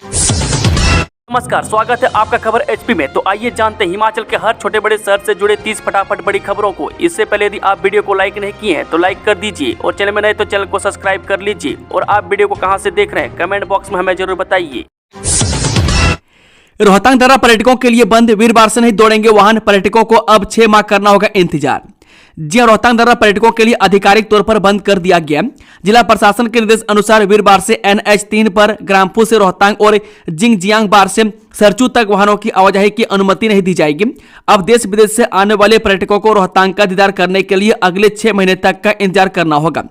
नमस्कार, स्वागत है आपका खबर एचपी में। तो आइए जानते हैं हिमाचल के हर छोटे बड़े शहर से जुड़े 30 फटाफट बड़ी खबरों को। इससे पहले यदि आप वीडियो को लाइक नहीं किए हैं तो लाइक कर दीजिए और चैनल में नए तो चैनल को सब्सक्राइब कर लीजिए। और आप वीडियो को कहां से देख रहे हैं कमेंट बॉक्स में हमें जरूर बताइए। रोहतांग दर्रा पर्यटकों के लिए बंद, वीरवार से नहीं दौड़ेंगे वाहन, पर्यटकों को अब 6 माह करना होगा इंतजार। जी रोहतांग दर्रा पर्यटकों के लिए आधिकारिक तौर पर बंद कर दिया गया। जिला प्रशासन के निर्देश अनुसार वीरवार से NH 3 पर ग्रामपुर से रोहतांग और जिंगजियांग बार से सरचू तक वाहनों की आवाजाही की अनुमति नहीं दी जाएगी। अब देश विदेश से आने वाले पर्यटकों को रोहतांग का दीदार करने के लिए अगले 6 महीने तक का इंतजार करना होगा।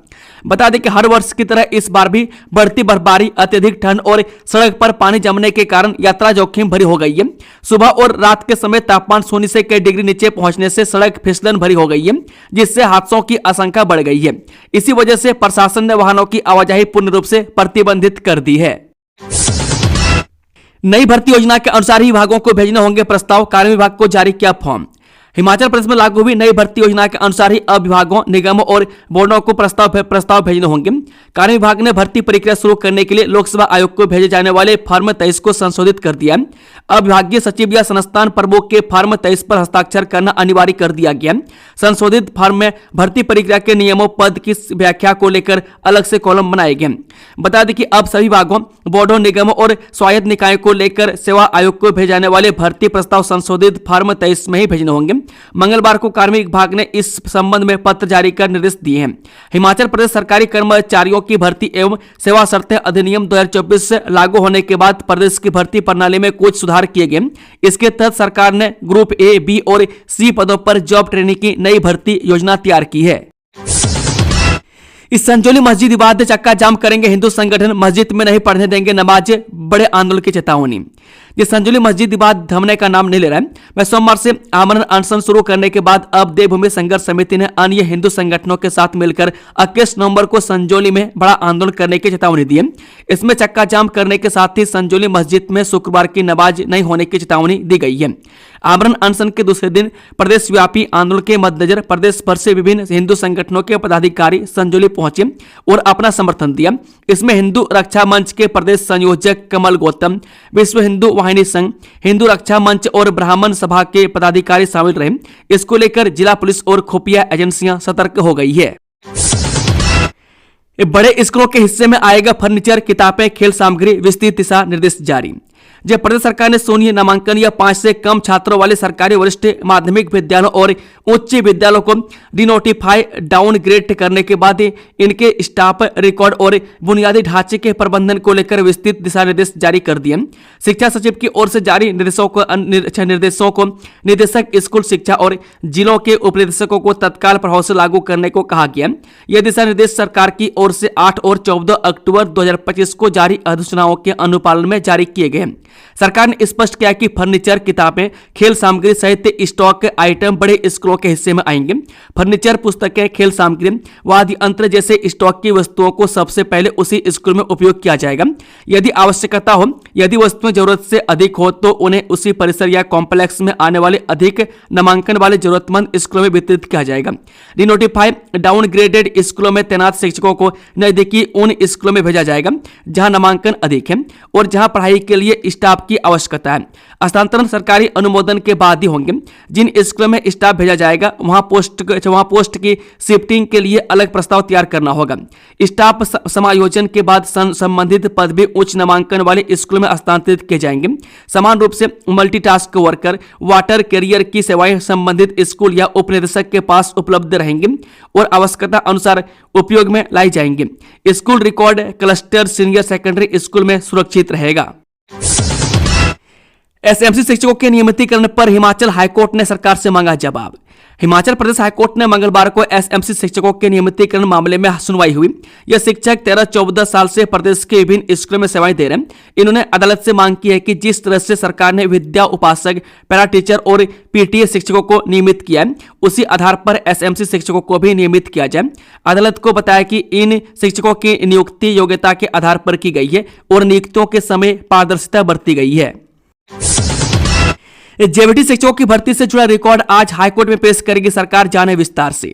बता दें कि हर वर्ष की तरह इस बार भी बढ़ती बर्फबारी, अत्यधिक ठंड और सड़क पर पानी जमने के कारण यात्रा जोखिम भरी हो गई है। सुबह और रात के समय तापमान शून्य से कई डिग्री नीचे पहुंचने से सड़क फिसलन भरी हो गई है, जिससे हादसों की आशंका बढ़ गई है। इसी वजह से प्रशासन ने वाहनों की आवाजाही पूर्ण रूप से प्रतिबंधित कर दी है। नई भर्ती योजना के अनुसार ही विभागों को भेजने होंगे प्रस्ताव, कार्य विभाग को जारी किया फॉर्म। हिमाचल प्रदेश में लागू हुई नई भर्ती योजना के अनुसार ही अब विभागों, निगमों और बोर्डों को प्रस्ताव भेजने होंगे। कार्य विभाग ने भर्ती प्रक्रिया शुरू करने के लिए लोकसेवा आयोग को भेजे जाने वाले फॉर्म 23 को संशोधित कर दिया। अब विभागीय सचिव या संस्थान प्रमुख के फॉर्म 23 पर हस्ताक्षर करना अनिवार्य कर दिया गया। संशोधित फॉर्म में भर्ती प्रक्रिया के नियमों, पद की व्याख्या को लेकर अलग से कॉलम बनाए गए। बता दें कि अब सभी विभागों, बोर्डों, निगमों और स्वायत्त निकायों को लेकर सेवा आयोग को भेजे जाने वाले भर्ती प्रस्ताव संशोधित फॉर्म 23 में ही भेजने होंगे। मंगलवार को कार्मिक विभाग ने इस संबंध में पत्र जारी कर निर्देश दिए हैं। हिमाचल प्रदेश सरकारी कर्मचारियों की भर्ती एवं सेवा शर्तें अधिनियम 2024 से लागू होने के बाद प्रदेश की भर्ती प्रणाली में कुछ सुधार किए गए। इसके तहत सरकार ने ग्रुप A, B और C पदों पर जॉब ट्रेनिंग की नई भर्ती योजना तैयार की है। इस संजौली मस्जिद विवाद चक्का जाम करेंगे हिंदू संगठन, मस्जिद में नहीं पढ़ने देंगे नमाज, बड़े आंदोलन की चेतावनी। ये संजौली मस्जिद विवाद थमने का नाम नहीं ले रहा है। वह सोमवार से आमरण अनशन शुरू करने के बाद अब देवभूमि संघर्ष समिति ने अन्य हिंदू संगठनों के साथ मिलकर 21 नवंबर को संजौली में बड़ा आंदोलन करने की चेतावनी दी है। इसमें चक्का जाम करने के साथ ही संजौली मस्जिद में शुक्रवार की नमाज नहीं होने की चेतावनी दी गई है। आमरण अनशन के दूसरे दिन प्रदेश व्यापी आंदोलन के मद्देनजर प्रदेश भर से विभिन्न हिंदू संगठनों के पदाधिकारी संजौली पहुंचे और अपना समर्थन दिया। इसमें हिंदू रक्षा मंच के प्रदेश संयोजक कमल गौतम, विश्व हिंदू वाहिनी संघ, हिंदू रक्षा मंच और ब्राह्मण सभा के पदाधिकारी शामिल रहे। इसको लेकर जिला पुलिस और खुफिया एजेंसियां सतर्क हो गई है। बड़े स्कूलों के हिस्से में आएगा फर्नीचर, किताबें, खेल सामग्री, विस्तृत दिशा निर्देश जारी। जब प्रदेश सरकार ने शून्य नामांकन या 5 से कम छात्रों वाले सरकारी वरिष्ठ माध्यमिक विद्यालयों और उच्च विद्यालयों को डिनोटिफाई डाउनग्रेड करने के बाद इनके स्टाफ, रिकॉर्ड और बुनियादी ढांचे के प्रबंधन को लेकर विस्तृत दिशा निर्देश जारी कर दिए। शिक्षा सचिव की ओर से जारी निर्देशों को निदेशक स्कूल शिक्षा और जिलों के उपनिदेशकों को तत्काल प्रभाव से लागू करने को कहा गया। यह दिशा निर्देश सरकार की ओर से 8 और 14 अक्टूबर 2025 को जारी अधिसूचनाओं के अनुपालन में जारी किए गए। सरकार ने स्पष्ट किया कि फर्नीचर, किताबें, खेल सामग्री सहित स्टॉक आइटम बड़े स्कूलों के हिस्से में आएंगे। फर्नीचर, पुस्तकें, खेल सामग्री, वाद्य यंत्र जैसे स्टॉक की वस्तुओं को सबसे पहले उसी स्कूल में उपयोग किया जाएगा। यदि आवश्यकता हो, यदि वस्तुएं जरूरत से अधिक हो तो उन्हें उसी परिसर या कॉम्प्लेक्स में आने वाले अधिक नामांकन वाले जरूरतमंद स्कूलों में वितरित किया जाएगा। डिनोटिफाई डाउनग्रेडेड स्कूलों में तैनात शिक्षकों को नजदीकी उन स्कूलों में भेजा जाएगा जहां नामांकन अधिक है और जहां पढ़ाई के लिए स्टाफ की आवश्यकता है। हस्तांतरण सरकारी अनुमोदन के बाद ही होंगे। जिन स्कूलों में स्टाफ भेजा जाएगा वहां पोस्ट की शिफ्टिंग के लिए अलग प्रस्ताव तैयार करना होगा। स्टाफ समायोजन के बाद संबंधित पद भी उच्च नामांकन वाले स्कूलों में हस्तांतरित किए जाएंगे। समान रूप से मल्टीटास्क वर्कर, वाटर कैरियर की सेवाएं संबंधित स्कूल या उपनिदेशक के पास उपलब्ध रहेंगे और आवश्यकता अनुसार उपयोग में लाई जाएंगे। School record cluster senior secondary school में सुरक्षित रहेगा। एसएमसी शिक्षकों के नियमितीकरण पर हिमाचल हाईकोर्ट ने सरकार से मांगा जवाब। हिमाचल प्रदेश हाईकोर्ट ने मंगलवार को एसएमसी शिक्षकों के नियमितीकरण मामले में सुनवाई हुई। यह शिक्षक 13-14 साल से प्रदेश के विभिन्न स्कूलों में सेवाएं दे रहे हैं। इन्होंने अदालत से मांग की है कि जिस तरह से सरकार ने विद्या उपासक, पैरा टीचर और पीटीए शिक्षकों को नियमित किया है, उसी आधार पर एसएमसी शिक्षकों को भी नियमित किया जाए। अदालत को बताया कि इन शिक्षकों की नियुक्ति योग्यता के आधार पर की गई है और नियुक्तियों के समय पारदर्शिता बरती गई है। जेबीटी शिक्षकों की भर्ती से जुड़ा रिकॉर्ड आज हाईकोर्ट में पेश करेगी सरकार, जाने विस्तार से।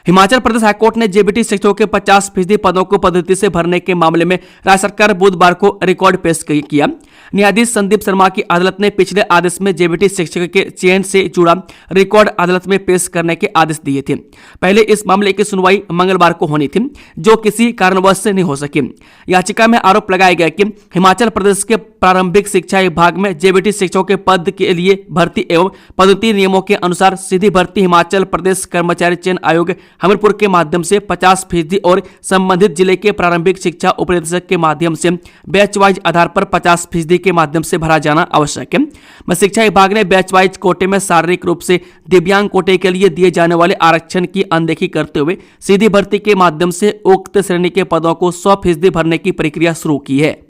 हिमाचल प्रदेश हाईकोर्ट ने जेबीटी शिक्षकों के 50% पदों को पद्धति से भरने के मामले में राज्य सरकार बुधवार को रिकॉर्ड पेश किया। न्यायाधीश संदीप शर्मा की अदालत ने पिछले आदेश में जेबीटी शिक्षक के चयन से जुड़ा रिकॉर्ड अदालत में पेश करने के आदेश दिए थे। पहले इस मामले की सुनवाई मंगलवार को होनी थी, जो किसी कारणवश से नहीं हो सकी। याचिका में आरोप लगाया गया कि हिमाचल प्रदेश के प्रारंभिक शिक्षा विभाग में जेबीटी शिक्षकों के पद के लिए भर्ती एवं पदोन्नति नियमों के अनुसार सीधी भर्ती हिमाचल प्रदेश कर्मचारी चयन आयोग हमीरपुर के माध्यम से 50% और संबंधित जिले के प्रारंभिक शिक्षा उपनिदेशक के माध्यम से बैच वाइज आधार पर 50% के माध्यम से भरा जाना आवश्यक है। शिक्षा विभाग ने बैच वाइज कोटे में शारीरिक रूप से दिव्यांग कोटे के लिए दिए जाने वाले आरक्षण की अनदेखी करते हुए सीधी भर्ती के माध्यम से उक्त श्रेणी के पदों को 100% भरने की प्रक्रिया शुरू की है।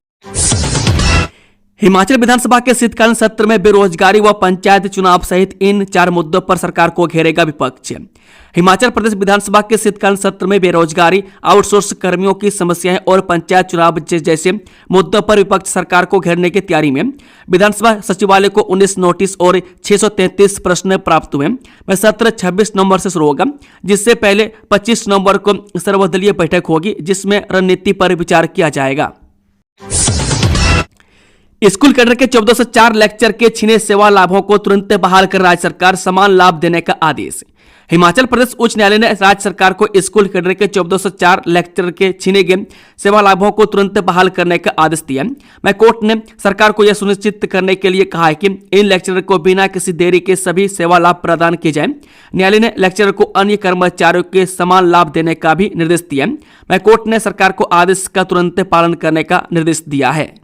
हिमाचल विधानसभा के शीतकालीन सत्र में बेरोजगारी व पंचायत चुनाव सहित इन 4 मुद्दों पर सरकार को घेरेगा विपक्ष। हिमाचल प्रदेश विधानसभा के शीतकालीन सत्र में बेरोजगारी, आउटसोर्स कर्मियों की समस्याएं और पंचायत चुनाव जैसे मुद्दों पर विपक्ष सरकार को घेरने की तैयारी में। विधानसभा सचिवालय को 19 नोटिस और 633 प्रश्न प्राप्त हुए। वह सत्र 26 नवंबर से शुरू होगा, जिससे पहले 25 नवंबर को सर्वदलीय बैठक होगी, जिसमें रणनीति पर विचार किया जाएगा। स्कूल कैडर के 1404 लेक्चर के छिने सेवा लाभों को तुरंत बहाल कर राज्य सरकार समान लाभ देने का आदेश। हिमाचल प्रदेश उच्च न्यायालय ने राज्य सरकार को स्कूल कैडर के 1404 लेक्चर के छीने गए सेवा लाभों को तुरंत बहाल करने का आदेश दिया। मैं कोर्ट ने सरकार को यह सुनिश्चित करने के लिए कहा है कि इन लेक्चरर को बिना किसी देरी के सभी सेवा लाभ प्रदान किए जाएं। न्यायालय ने लेक्चरर को अन्य कर्मचारियों के समान लाभ देने का भी निर्देश दिया। मैं कोर्ट ने सरकार को आदेश का तुरंत पालन करने का निर्देश दिया है।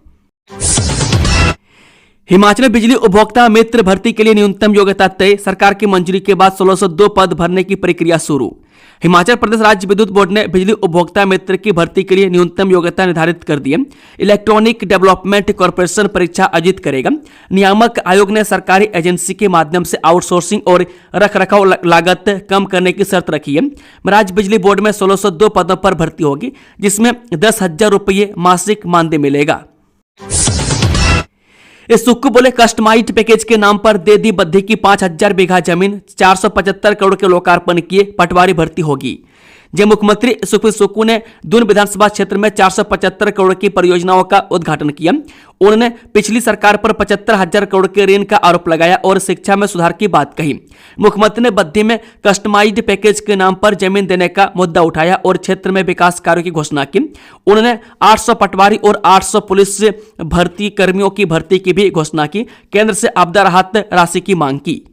हिमाचल में बिजली उपभोक्ता मित्र भर्ती के लिए न्यूनतम योग्यता तय, सरकार की मंजूरी के बाद 1602 पद भरने की प्रक्रिया शुरू। हिमाचल प्रदेश राज्य विद्युत बोर्ड ने बिजली उपभोक्ता मित्र की भर्ती के लिए न्यूनतम योग्यता निर्धारित कर दी है। इलेक्ट्रॉनिक डेवलपमेंट कॉर्पोरेशन परीक्षा आयोजित करेगा। नियामक आयोग ने सरकारी एजेंसी के माध्यम से आउटसोर्सिंग और रखरखाव लागत कम करने की शर्त रखी है। राज्य बिजली बोर्ड में 1602 पदों पर भर्ती होगी, जिसमें 10,000 रुपये मासिक मानदेय मिलेगा। इस सुक्कू बोले कस्टमाइज्ड पैकेज के नाम पर दे दी बद्धी की 5,000 बीघा जमीन, 475 करोड़ के लोकार्पण किए, पटवारी भर्ती होगी। जब मुख्यमंत्री सुखबीर सुक्कू ने दून विधानसभा क्षेत्र में 475 करोड़ की परियोजनाओं का उद्घाटन किया। उन्होंने पिछली सरकार पर 75,000 करोड़ के ऋण का आरोप लगाया और शिक्षा में सुधार की बात कही। मुख्यमंत्री ने बद्धी में कस्टमाइज्ड पैकेज के नाम पर जमीन देने का मुद्दा उठाया और क्षेत्र में विकास कार्यों की घोषणा की। उन्होंने 800 पटवारी और 800 पुलिस भर्ती कर्मियों की भर्ती की भी घोषणा की। केंद्र से आपदा राहत राशि की मांग की।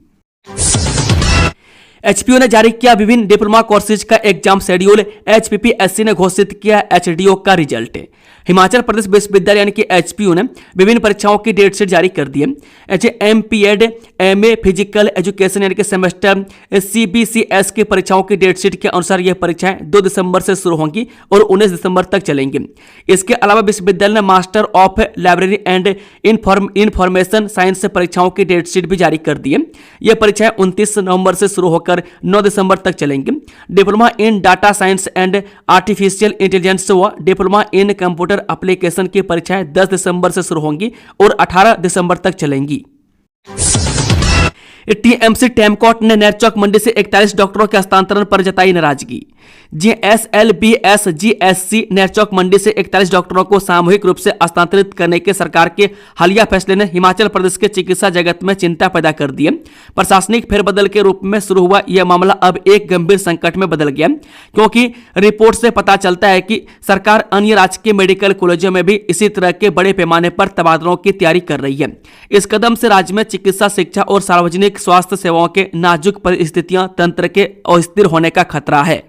एचपीयू ने जारी किया विभिन्न डिप्लोमा कोर्सेज का एग्जाम शेड्यूल। एचपीपीएससी ने घोषित किया एचडीओ का रिजल्ट। हिमाचल प्रदेश विश्वविद्यालय यानी कि एचपीयू ने विभिन्न परीक्षाओं की डेट शीट जारी कर दी है। एमपीएड, एमए फिजिकल एजुकेशन यानी कि सेमेस्टर सीबीसीएस की परीक्षाओं की डेट शीट के अनुसार यह परीक्षाएं 2 दिसंबर से शुरू होंगी और 19 दिसंबर तक चलेंगी। इसके अलावा विश्वविद्यालय ने master of library and information science परीक्षाओं की डेट शीट भी जारी कर दी है। यह परीक्षाएं 29 नवंबर से शुरू होकर 9 दिसंबर तक चलेंगी। Diploma in data science and artificial intelligence व डिप्लोमा इन कंप्यूटर एप्लीकेशन की परीक्षाएं 10 दिसंबर से शुरू होंगी और 18 दिसंबर तक चलेंगी। टीएमसी टेमकॉट ने नेरचौक मंडी से 41 डॉक्टरों के हस्तांतरण पर जताई नाराजगी। जीएसएलबीएसजीएससी नेरचौक मंडी से 41 डॉक्टरों को सामूहिक रूप से हस्तांतरित करने के सरकार के हालिया फैसले ने हिमाचल प्रदेश के चिकित्सा जगत में चिंता पैदा कर दी है। प्रशासनिक फेरबदल के रूप में शुरू हुआ यह मामला अब एक गंभीर संकट में बदल गया, क्योंकि रिपोर्ट से पता चलता है कि सरकार अन्य राजकीय मेडिकल कॉलेजों में भी इसी तरह के बड़े पैमाने पर तबादलों की तैयारी कर रही है। इस कदम से राज्य में चिकित्सा, शिक्षा और सार्वजनिक स्वास्थ्य सेवाओं के नाजुक परिस्थितियां तंत्र के अस्थिर होने का खतरा है।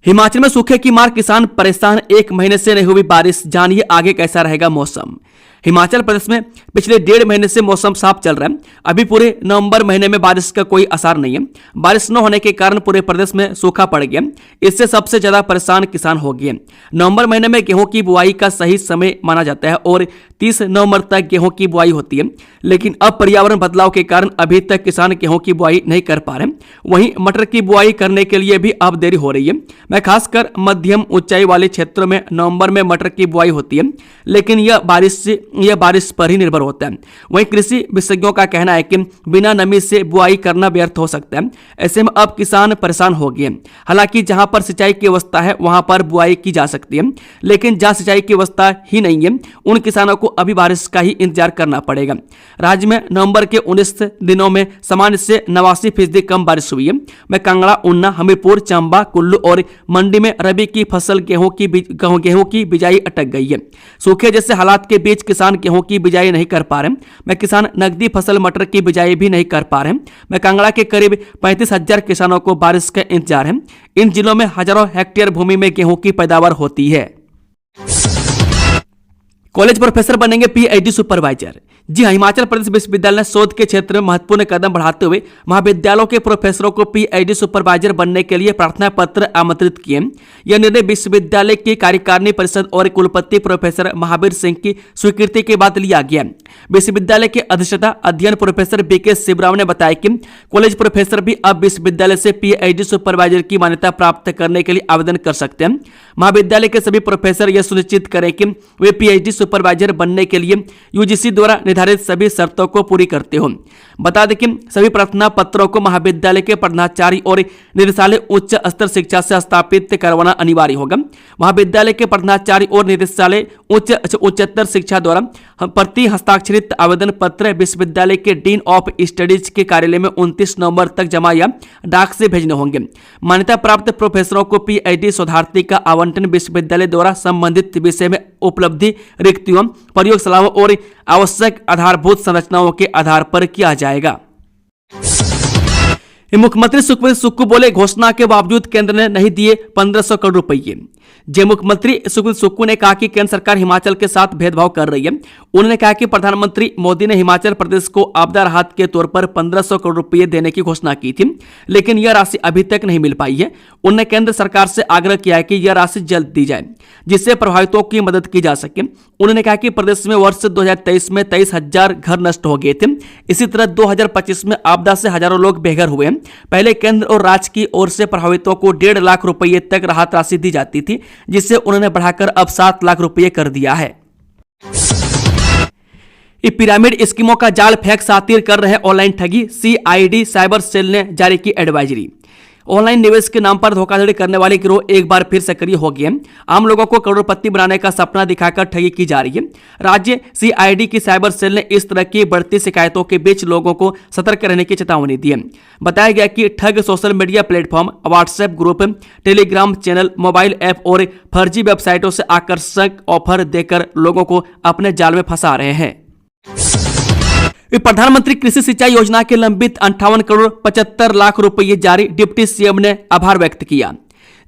हिमाचल में सूखे की मार, किसान परेशान, 1 महीने से नहीं हुई बारिश, जानिए आगे कैसा रहेगा मौसम। हिमाचल प्रदेश में पिछले 1.5 महीने से मौसम साफ चल रहा है। अभी पूरे नवंबर महीने में बारिश का कोई असर नहीं है। बारिश न होने के कारण पूरे प्रदेश में सूखा पड़ गया। इससे सबसे ज्यादा परेशान किसान हो गए। नवंबर महीने में गेहूं की बुआई का सही समय माना जाता है और 30 नवंबर तक गेहूं की बुआई होती है, लेकिन अब पर्यावरण बदलाव के कारण अभी तक किसान गेहूं की बुआई नहीं कर पा रहे। वहीं मटर की बुआई करने के लिए भी अब देरी हो रही है। मैं खासकर मध्यम ऊंचाई वाले क्षेत्रों में नवंबर में मटर की बुआई होती है, लेकिन यह बारिश यह बारिश पर ही निर्भर होता है। वहीं कृषि विशेषज्ञों का कहना है कि बिना नमी से बुआई करना व्यर्थ हो सकता है। ऐसे में अब किसान परेशान हो गए। हालांकि जहां पर सिंचाई की व्यवस्था है वहां पर बुआई की जा सकती है, लेकिन जहां सिंचाई की व्यवस्था ही नहीं है उन किसानों को अभी बारिश का ही इंतजार करना पड़ेगा। राज्य में नवंबर के 19 दिनों में सामान्य से 89% कम बारिश हुई है। में कांगड़ा, उन्ना, हमीरपुर, चंबा, कुल्लू और मंडी में रबी की फसल गेहूं की बिजाई अटक गई है। सूखे जैसे हालात के बीच किसान गेहूं की बिजाई नहीं कर पा रहे। में किसान नकदी फसल मटर की बिजाई भी नहीं कर पा रहे। में कांगड़ा के करीब 35,000 किसानों को बारिश का इंतजार है। इन जिलों में हजारों हेक्टेयर भूमि में गेहूं की पैदावार होती है। कॉलेज प्रोफेसर बनेंगे पीएचडी सुपरवाइजर। जी हां, हिमाचल प्रदेश विश्वविद्यालय ने शोध के क्षेत्र में महत्वपूर्ण कदम बढ़ाते हुए महाविद्यालयों के प्रोफेसरों को पीएचडी सुपरवाइजर बनने के लिए प्रार्थना पत्र आमंत्रित किए। यह निर्णय विश्वविद्यालय की कार्यकारिणी परिषद और कुलपति प्रोफेसर महावीर सिंह की स्वीकृति के बाद लिया गया। विश्वविद्यालय के अधिष्ठाता अध्ययन प्रोफेसर बीके शिवराम ने बताया कि कॉलेज प्रोफेसर भी अब विश्वविद्यालय से पीएचडी सुपरवाइजर की मान्यता प्राप्त करने के लिए आवेदन कर सकते हैं। महाविद्यालय के सभी प्रोफेसर यह सुनिश्चित करें कि वे पीएचडी सुपरवाइजर बनने के लिए यूजीसी द्वारा निर्धारित सभी शर्तों को पूरी करते हो। बता दें कि सभी प्रार्थना पत्रों को महाविद्यालय के प्रधानाचार्य और निदेशालय उच्च स्तर शिक्षा से स्थापित करवाना अनिवार्य होगा। महाविद्यालय के प्रधानाचार्य और निदेशालय उच्चतर शिक्षा द्वारा प्रति हस्ताक्षरित आवेदन पत्र विश्वविद्यालय के डीन ऑफ स्टडीज के कार्यालय में 29 नवंबर तक जमा या डाक से भेजने होंगे। मान्यता प्राप्त प्रोफेसरों को पीएचडी शोधार्थी का आवंटन विश्वविद्यालय द्वारा संबंधित विषय में उपलब्धि, रिक्तियों, प्रयोगशालाओं और आवश्यक आधारभूत संरचनाओं के आधार पर किया जाएगा। मुख्यमंत्री सुखबीर सुक्खू बोले, घोषणा के बावजूद केंद्र ने नहीं दिए 1500 करोड़ रुपये। जय मुख्यमंत्री सुखबीर सुक्खू ने कहा कि केंद्र सरकार हिमाचल के साथ भेदभाव कर रही है। उन्होंने कहा कि प्रधानमंत्री मोदी ने हिमाचल प्रदेश को आपदा राहत के तौर पर 1500 करोड़ रुपये देने की घोषणा की थी, लेकिन यह राशि अभी तक नहीं मिल पाई है। उन्होंने केंद्र सरकार से आग्रह किया है कि यह राशि जल्द दी जाए, जिससे प्रभावितों की मदद की जा सके। उन्होंने कहा कि प्रदेश में वर्ष 2023 में 23,000 घर नष्ट हो गए थे। इसी तरह 2025 में आपदा से हजारों लोग बेघर हुए। पहले केंद्र और राज्य की ओर से प्रभावितों को 1.5 लाख रुपये तक राहत राशि दी जाती थी, जिसे उन्होंने बढ़ाकर अब 7 लाख रुपये कर दिया है। पिरामिड स्कीमों का जाल फेंक सातिर कर रहे ऑनलाइन ठगी, सीआईडी साइबर सेल ने जारी की एडवाइजरी। ऑनलाइन निवेश के नाम पर धोखाधड़ी करने वाले गिरोह एक बार फिर सक्रिय हो गए। आम लोगों को करोड़पति बनाने का सपना दिखाकर ठगी की जा रही है। राज्य सीआईडी की साइबर सेल ने इस तरह की बढ़ती शिकायतों के बीच लोगों को सतर्क रहने की चेतावनी दी है। बताया गया कि ठग social media platform, WhatsApp group, Telegram channel, mobile app और फर्जी वेबसाइटों से आकर्षक ऑफर देकर लोगों को अपने जाल में फंसा रहे हैं। प्रधानमंत्री कृषि सिंचाई योजना के लंबित 58 करोड़ 75 लाख रुपये जारी, डिप्टी सीएम ने आभार व्यक्त किया।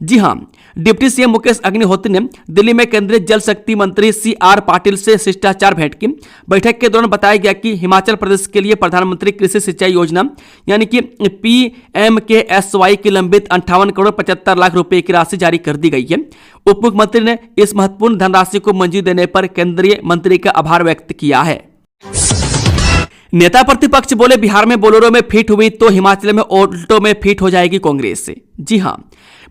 जी हां, डिप्टी सीएम मुकेश अग्निहोत्री ने दिल्ली में केंद्रीय जल शक्ति मंत्री सीआर पाटिल से शिष्टाचार भेंट की। बैठक के दौरान बताया गया कि हिमाचल प्रदेश के लिए प्रधानमंत्री कृषि सिंचाई योजना यानी कि पीएमकेएसवाई की लंबित 58 करोड़ 75 लाख रुपए की राशि जारी कर दी गई है। उप मुख्यमंत्री ने इस महत्वपूर्ण धनराशि को मंजूरी देने पर केंद्रीय मंत्री का आभार व्यक्त किया है। नेता प्रतिपक्ष बोले, बिहार में बोलेरो में फिट हुई तो हिमाचल में ऑल्टो में फिट हो जाएगी कांग्रेस। जी हां,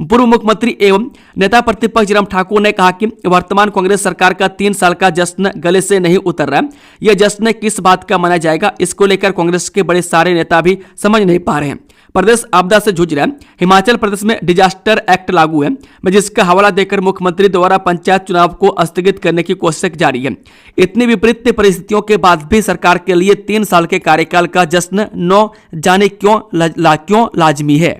पूर्व मुख्यमंत्री एवं नेता प्रतिपक्ष जयराम ठाकुर ने कहा कि वर्तमान कांग्रेस सरकार का 3 साल का जश्न गले से नहीं उतर रहा है। यह जश्न किस बात का मनाया जाएगा, इसको लेकर कांग्रेस के बड़े सारे नेता भी समझ नहीं पा रहे हैं। प्रदेश आपदा से जूझ रहा है। हिमाचल प्रदेश में डिजास्टर एक्ट लागू है, जिसका हवाला देकर मुख्यमंत्री द्वारा पंचायत चुनाव को स्थगित करने की कोशिश जारी है। इतनी विपरीत परिस्थितियों के बाद भी सरकार के लिए 3 साल के कार्यकाल का जश्न न जाने क्यों लाजमी है।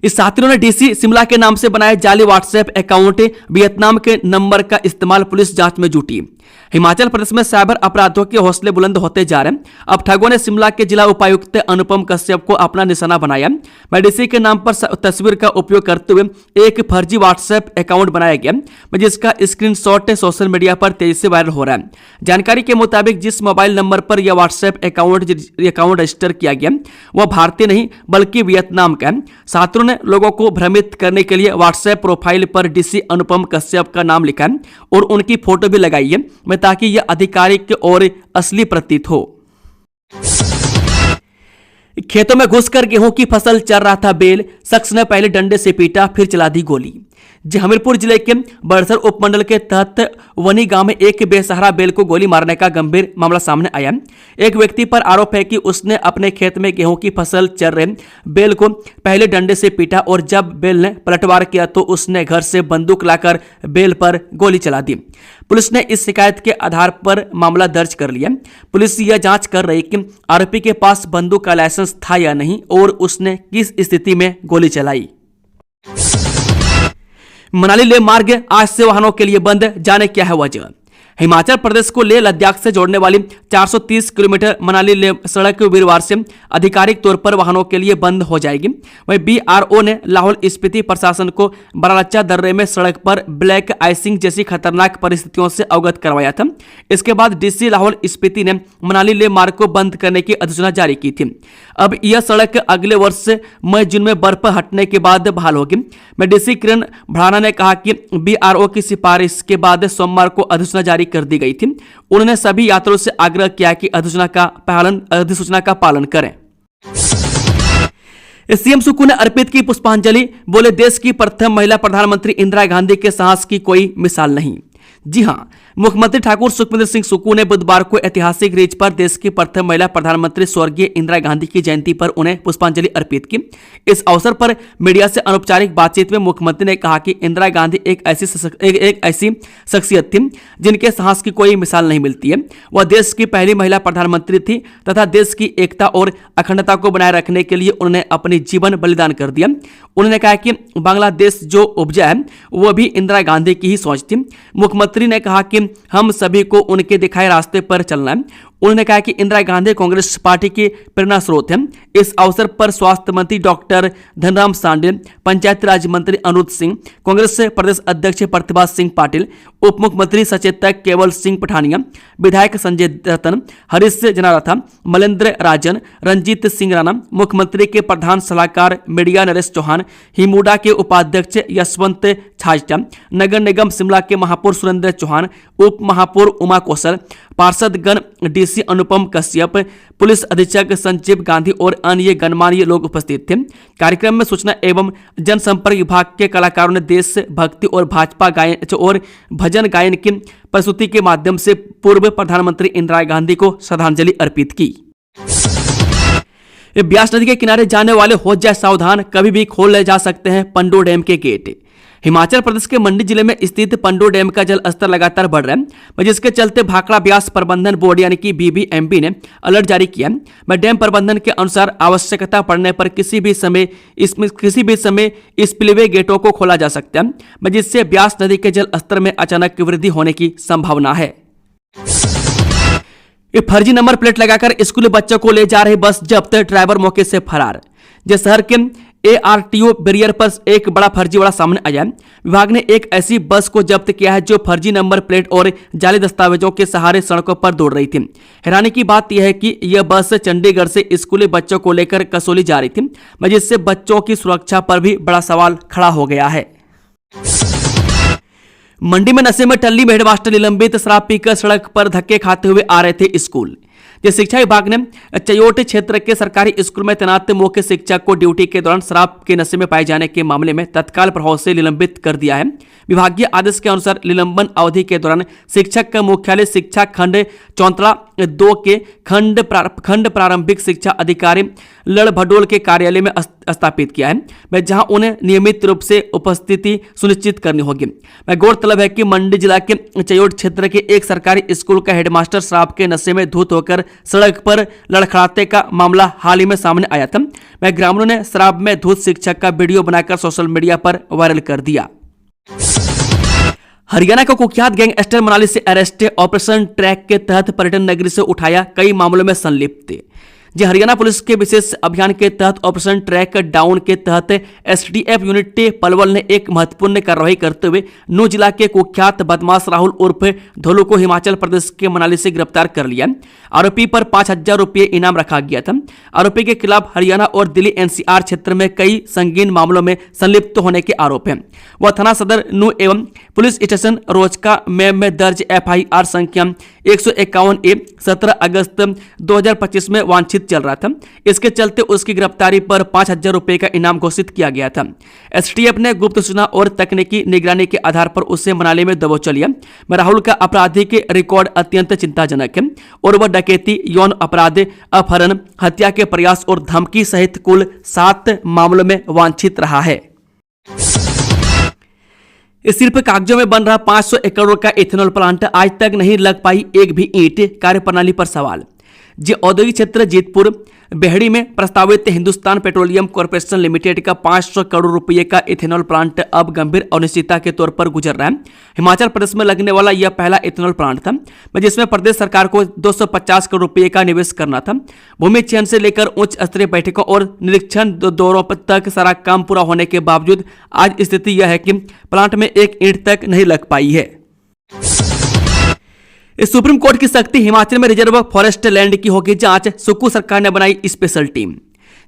इस साथियों ने डीसी शिमला के नाम से बनाए जाली व्हाट्सएप अकाउंट, वियतनाम के नंबर का इस्तेमाल, पुलिस जांच में जुटी। हिमाचल प्रदेश में साइबर अपराधों के हौसले बुलंद होते जा रहे हैं। अब ठगों ने शिमला के जिला उपायुक्त अनुपम कश्यप को अपना निशाना बनाया। मेडिसी के नाम पर तस्वीर का उपयोग करते हुए एक फर्जी व्हाट्सएप अकाउंट बनाया गया, जिसका स्क्रीनशॉट सोशल मीडिया पर तेजी से वायरल हो रहा है। जानकारी के मुताबिक जिस मोबाइल नंबर पर यह व्हाट्सएप अकाउंट रजिस्टर किया गया वह भारतीय नहीं बल्कि वियतनाम का है। छात्रों ने लोगों को भ्रमित करने के लिए व्हाट्सएप प्रोफाइल पर डीसी अनुपम कश्यप का नाम लिखा है और उनकी फोटो भी लगाई है, ताकि यह आधिकारिक और असली प्रतीत हो। खेतों में घुसकर गेहूं की फसल चर रहा था बेल, शख्स ने पहले डंडे से पीटा फिर चला दी गोली। जी हमीरपुर जिले के बड़सर उपमंडल के तहत वनी गांव में एक बेसहारा बैल को गोली मारने का गंभीर मामला सामने आया। एक व्यक्ति पर आरोप है कि उसने अपने खेत में गेहूं की फसल चर रहे बैल को पहले डंडे से पीटा और जब बैल ने पलटवार किया तो उसने घर से बंदूक लाकर बैल पर गोली चला दी। पुलिस ने इस शिकायत के आधार पर मामला दर्ज कर लिया। पुलिस यह जांच कर रही कि आरोपी के पास बंदूक का लाइसेंस था या नहीं और उसने किस स्थिति में गोली चलाई। मनाली लेह मार्ग आज से वाहनों के लिए बंद, जाने क्या है वजह। हिमाचल प्रदेश को लेह लद्दाख से जोड़ने वाली 430 किलोमीटर मनाली लेह सड़क वीरवार से आधिकारिक तौर पर वाहनों के लिए बंद हो जाएगी। वहीं बीआरओ ने लाहौल स्पीति प्रशासन को बरालच्चा दर्रे में सड़क पर ब्लैक आइसिंग जैसी खतरनाक परिस्थितियों से अवगत करवाया था। इसके बाद डीसी लाहौल स्पीति ने मनाली लेह मार्ग को बंद करने की अधिसूचना जारी की थी। अब यह सड़क अगले वर्ष मई जून में बर्फ हटने के बाद बहाल होगी। डीसी किरण भड़ाना ने कहा कि बीआरओ की सिफारिश के बाद सोमवार को अधिसूचना जारी कर दी गई थी। उन्होंने सभी यात्रियों से आग्रह किया कि अधिसूचना का पालन करें। सीएम सुक्खू ने अर्पित की पुष्पांजलि, बोले देश की प्रथम महिला प्रधानमंत्री इंदिरा गांधी के साहस की कोई मिसाल नहीं। जी हां, मुख्यमंत्री ठाकुर सुखविंदर सिंह सुक्खू ने बुधवार को ऐतिहासिक रिच पर देश की प्रथम महिला प्रधानमंत्री स्वर्गीय इंदिरा गांधी की जयंती पर उन्हें पुष्पांजलि अर्पित की। इस अवसर पर मीडिया से अनौपचारिक बातचीत में मुख्यमंत्री ने कहा कि इंदिरा गांधी एक ऐसी शख्सियत थी जिनके साहस की कोई मिसाल नहीं मिलती है। वह देश की पहली महिला प्रधानमंत्री थी तथा देश की एकता और अखंडता को बनाए रखने के लिए उन्होंने अपनी जीवन बलिदान कर दिया। उन्होंने कहा कि बांग्लादेश जो उपजा है वह भी इंदिरा गांधी की ही सोच थी। मुख्यमंत्री ने कहा कि हम सभी को उनके दिखाए रास्ते पर चलना है। उन्होंने कहा कि इंदिरा गांधी कांग्रेस पार्टी की प्रेरणा स्रोत है। इस अवसर पर स्वास्थ्य मंत्री डॉक्टर धनराम सांडे, पंचायत राज मंत्री अनुरुद्ध सिंह, कांग्रेस प्रदेश अध्यक्ष प्रतिभा सिंह पाटिल, उप मुख्यमंत्री सचेतक केवल सिंह पठानिया, विधायक संजय रतन, हरीश जनारथा, मलेंद्र राजन, रंजीत सिंह राणा, मुख्यमंत्री के प्रधान सलाहकार मीडिया नरेश चौहान, हिमुडा के उपाध्यक्ष यशवंत छाजटा, नगर निगम शिमला के महापौर सुरेंद्र चौहान, उप महापौर उमा कौशल, पार्षदगण डीसी अनुपम कश्यप, पुलिस अधीक्षक संजीव गांधी और अन्य गणमान्य लोग उपस्थित थे। कार्यक्रम में सूचना एवं जनसंपर्क विभाग के कलाकारों ने देश भक्ति और भाजपा गायन और भजन गायन की प्रस्तुति के माध्यम से पूर्व प्रधानमंत्री इंदिरा गांधी को श्रद्धांजलि अर्पित की। ब्यास नदी के किनारे जाने वाले हो जाए सावधान, कभी भी खोले जा सकते हैं पंडो डैम के गेट। हिमाचल प्रदेश के मंडी जिले में स्थित पंडो डैम का जल स्तर लगातार बढ़ रहा है, जिसके चलते भाखड़ा ब्यास प्रबंधन बोर्ड यानी कि बीबीएमबी ने अलर्ट जारी किया है। डैम प्रबंधन के अनुसार आवश्यकता पड़ने पर किसी भी समय स्पिलवे गेटों को खोला जा सकता है, जिससे ब्यास नदी के जल स्तर में अचानक वृद्धि होने की संभावना है। फर्जी नंबर प्लेट लगाकर स्कूली बच्चों को ले जा रही बस जब्त, ड्राइवर मौके से फरार। जिस शहर के ARTO बैरियर पर एक बड़ा फर्जीवाड़ा सामने आया। विभाग ने एक ऐसी बस को जब्त किया है जो फर्जी नंबर प्लेट और जाली दस्तावेजों के सहारे सड़कों पर दौड़ रही थी। हैरानी की बात यह है कि यह बस चंडीगढ़ से स्कूली बच्चों को लेकर कसौली जा रही थी, जिससे बच्चों की सुरक्षा पर भी बड़ा सवाल खड़ा हो गया है। मंडी में नशे में टल्ली हेडमास्टर निलंबित, शराब पीकर सड़क पर धक्के खाते हुए आ रहे थे स्कूल। शिक्षा विभाग ने चयोट क्षेत्र के सरकारी स्कूल में तैनात मुख्य शिक्षक को ड्यूटी के दौरान शराब के नशे में पाए जाने के मामले में तत्काल प्रभाव से निलंबित कर दिया है। विभागीय आदेश के अनुसार निलंबन अवधि के दौरान शिक्षक का मुख्यालय शिक्षा खंड चौंतला 2 के खंड प्रारंभिक शिक्षा अधिकारी लड़भडोल के कार्यालय में स्थापित किया है, जहां उन्हें नियमित रूप से उपस्थिति सुनिश्चित करनी होगी। गौरतलब है कि मंडी जिला के चयोट क्षेत्र के एक सरकारी स्कूल का हेडमास्टर शराब के नशे में धुत होकर सड़क पर लड़खड़ाते का मामला हाल ही में सामने आया था। ग्रामीणों ने शराब में धुत शिक्षक का वीडियो बनाकर सोशल मीडिया पर वायरल कर दिया। हरियाणा का कुख्यात गैंगस्टर मनाली से अरेस्ट, ऑपरेशन ट्रैक के तहत पर्यटन नगरी से उठाया कई मामलों में संलिप्त। हरियाणा पुलिस के विशेष अभियान के तहत ऑपरेशन ट्रैक डाउन के तहत STF यूनिट पलवल ने एक महत्वपूर्ण कार्रवाई करते हुए नूंह जिला के कुख्यात बदमाश राहुल उर्फ धोलू को हिमाचल प्रदेश के मनाली से गिरफ्तार कर लिया। आरोपी पर 5,000 रुपये इनाम रखा गया था। आरोपी के खिलाफ हरियाणा और दिल्ली NCR क्षेत्र में कई संगीन मामलों में संलिप्त होने के आरोप हैं। वह थाना सदर नूंह एवं पुलिस स्टेशन रोजका में दर्ज FIR संख्या 151A 17 अगस्त 2025 में वांछित चल रहा था। इसके चलते उसकी गिरफ्तारी पर 5,000 रुपए का इनाम घोषित किया गया था। एसटीएफ ने गुप्त सूचना और तकनीकी निगरानी के आधार पर उसे मनाली में दबोच लिया। राहुल का आपराधिक रिकॉर्ड अत्यंत चिंताजनक है और वह डकैती, यौन अपराध, अपहरण, हत्या के प्रयास और धमकी सहित कुल 7 मामलों में वांछित रहा है। सिर्फ कागजों में बन रहा 500 एकड़ का इथेनॉल प्लांट, आज तक नहीं लग पाई एक भी ईंट, कार्यप्रणाली पर सवाल। जी औद्योगिक क्षेत्र जीतपुर बेहड़ी में प्रस्तावित हिंदुस्तान पेट्रोलियम कॉर्पोरेशन लिमिटेड का 500 करोड़ रुपए का इथेनॉल प्लांट अब गंभीर अनिश्चितता के तौर पर गुजर रहा है। हिमाचल प्रदेश में लगने वाला यह पहला इथेनॉल प्लांट था, जिसमें प्रदेश सरकार को 250 करोड़ रुपए का निवेश करना था। भूमि चयन से लेकर उच्च स्तरीय बैठकों और निरीक्षण दौरों तक सारा काम पूरा होने के बावजूद आज स्थिति यह है कि प्लांट में एक ईंट तक नहीं लग पाई है। इस सुप्रीम कोर्ट की सख्ती, हिमाचल में रिजर्व फॉरेस्ट लैंड की होगी जांच, सुक्खू सरकार ने बनाई स्पेशल टीम।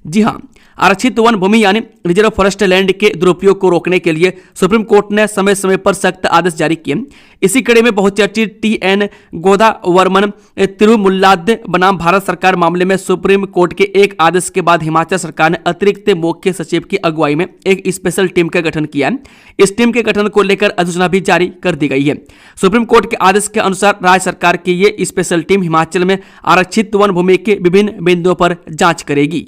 जी हां, आरक्षित वन भूमि यानी रिजर्व फॉरेस्ट लैंड के दुरुपयोग को रोकने के लिए सुप्रीम कोर्ट ने समय समय पर सख्त आदेश जारी किए। इसी कड़ी में बहुचर्चित TN गोदावर्मन तिरुमुल्लाद बनाम भारत सरकार मामले में सुप्रीम कोर्ट के एक आदेश के बाद हिमाचल सरकार ने अतिरिक्त मुख्य सचिव की अगुवाई में एक स्पेशल टीम का गठन किया है। इस टीम के गठन को लेकर अधिसूचना भी जारी कर दी गई है। सुप्रीम कोर्ट के आदेश के अनुसार राज्य सरकार की ये स्पेशल टीम हिमाचल में आरक्षित वन भूमि के विभिन्न बिंदुओं पर जांच करेगी।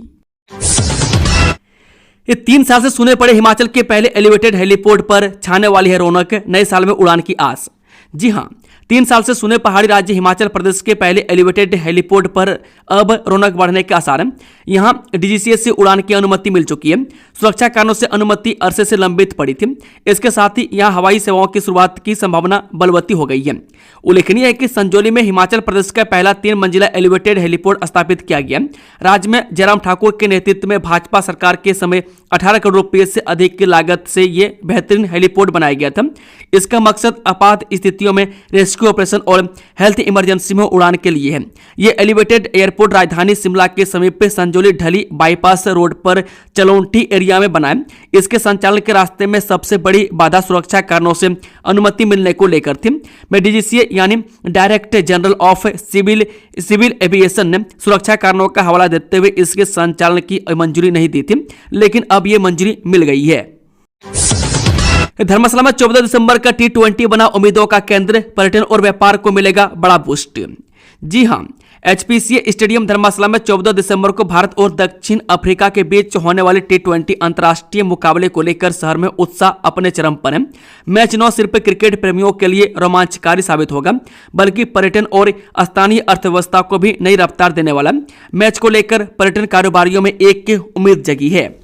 ये 3 साल से सुने पड़े हिमाचल के पहले एलिवेटेड हेलीपोर्ट पर छाने वाली है रौनक, नए साल में उड़ान की आस। जी हां, 3 साल से सुने पहाड़ी राज्य हिमाचल प्रदेश के पहले एलिवेटेड हेलीपोर्ट पर अब रौनक बढ़ने के आसार हैं। यहां DGCA से उड़ान की अनुमति मिल चुकी है। सुरक्षा कारणों से अनुमति अरसे से लंबित पड़ी थी। इसके साथ ही यहां हवाई सेवाओं की शुरुआत की संभावना बलवती हो गई है। उल्लेखनीय है कि संजौली में हिमाचल प्रदेश का पहला 3 मंजिला एलिवेटेड हेलीपोर्ट स्थापित किया गया। राज्य में जयराम ठाकुर के नेतृत्व में भाजपा सरकार के समय 18 करोड़ रुपए से अधिक की लागत से यह बेहतरीन हेलीपोर्ट बनाया गया था। इसका मकसद आपात स्थितियों में रेस्क्यू ऑपरेशन और हेल्थ इमरजेंसी में उड़ान के लिए है। यह एलिवेटेड एयरपोर्ट राजधानी शिमला के समीप संजौली ढली बाईपास रोड पर चलौंठी एरिया में बना है। इसके संचालन के रास्ते में सबसे बड़ी बाधा सुरक्षा कारणों से अनुमति मिलने को लेकर थी। मैं DGCA यानी director general of civil aviation ने सुरक्षा कारणों का हवाला देते हुए इसके संचालन की मंजूरी नहीं दी थी, लेकिन अब यह मंजूरी मिल गई है। धर्मशाला में 14 दिसंबर का T20 बना उम्मीदों का केंद्र, पर्यटन और व्यापार को मिलेगा बड़ा बूस्ट। जी हां, HPCA स्टेडियम धर्मशाला में 14 दिसंबर को भारत और दक्षिण अफ्रीका के बीच होने वाले T20 अंतर्राष्ट्रीय मुकाबले को लेकर शहर में उत्साह अपने चरम पर है। मैच न सिर्फ क्रिकेट प्रेमियों के लिए रोमांचकारी साबित होगा, बल्कि पर्यटन और स्थानीय अर्थव्यवस्था को भी नई रफ्तार देने वाला। मैच को लेकर पर्यटन कारोबारियों में एक उम्मीद जगी है।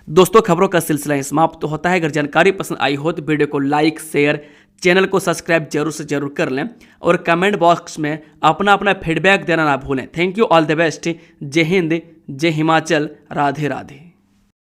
दोस्तों, खबरों का सिलसिला समाप्त होता है। अगर जानकारी पसंद आई हो तो वीडियो को लाइक, शेयर, चैनल को सब्सक्राइब जरूर से जरूर कर लें और कमेंट बॉक्स में अपना फीडबैक देना ना भूलें। Thank you, all the best. जय हिंद, जय हिमाचल, राधे राधे।